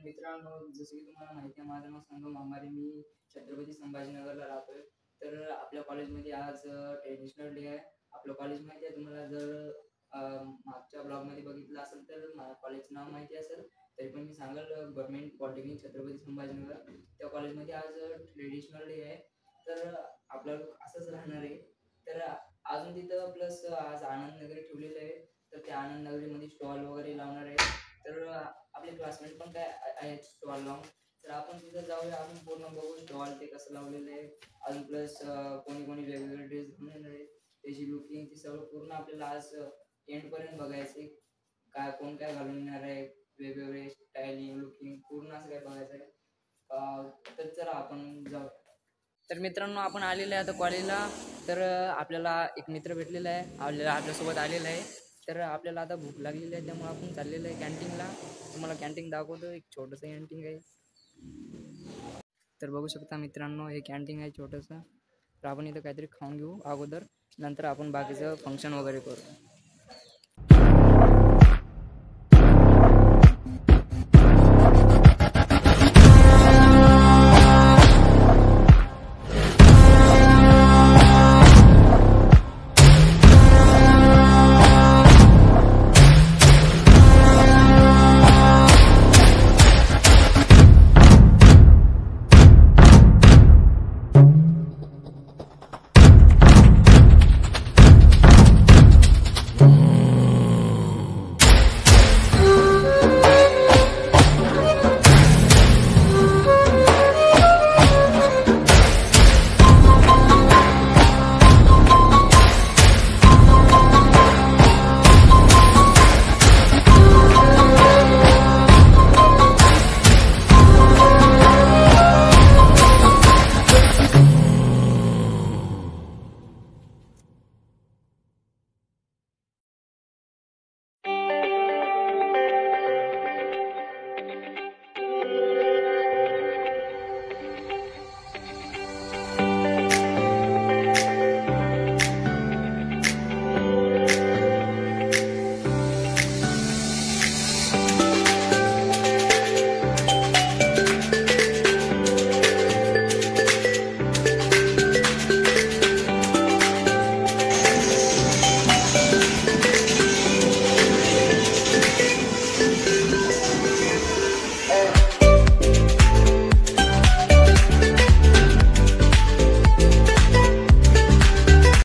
मित्रांनो, जसं की तुम्हाला माहिती आहे, माझं नाव संगम अंबारी. मी छत्रपती संभाजीनगरला राहतोय. तर आपल्या कॉलेजमध्ये आज ट्रेडिशनल डे आहे. आपलं कॉलेज माहिती आहे तुम्हाला. जर मागच्या ब्लॉगमध्ये बघितलं असेल तर मला कॉलेजचं नाव माहिती असेल, तरी पण मी सांगेल. गव्हर्नमेंट पॉलिटेक्निक छत्रपती संभाजीनगर, त्या कॉलेजमध्ये आज ट्रेडिशनल डे आहे. तर आपलं असंच राहणार आहे. तर अजून तिथं प्लस आज आनंद नगरी ठेवलेलं आहे. तर त्या आनंद नगरीमध्ये स्टॉल वगैरे लावणार आहे. तर आपले क्लासमेट पण काय आहेत स्टॉल लावून. तर आपण तिथं जाऊया, आपण पूर्ण बघू स्टॉल ते कसं लावलेलं आहे. अजून प्लस कोणी कोणी वेगवेगळे ड्रेस घालून येणार आहे, त्याची लुकिंग ती सगळं पूर्ण आपल्याला आज एंडपर्यंत बघायचं आहे. काय कोण काय घालून येणार आहे, वेगवेगळे स्टायलिंग लुकिंग पूर्ण असं काय बघायचं आहे. तर चला आपण जाऊ. तर मित्रांनो, आपण आलेलो आहे आता कॉलेजला. तर आपल्याला एक मित्र भेटलेला आहे, आपल्यासोबत आलेला आहे. तर आपल्याला आता भूक लागलेली आहे, त्यामुळे आपण चाललेलं आहे कॅन्टीनला. तुम्हाला कॅन्टीन दाखवतो, एक छोटंसं कॅन्टीन आहे. तर बघू शकता मित्रांनो, हे कॅन्टीन आहे छोटंसं. तर आपण इथं काहीतरी खाऊन घेऊ अगोदर, नंतर आपण बाकीचं फंक्शन वगैरे करू.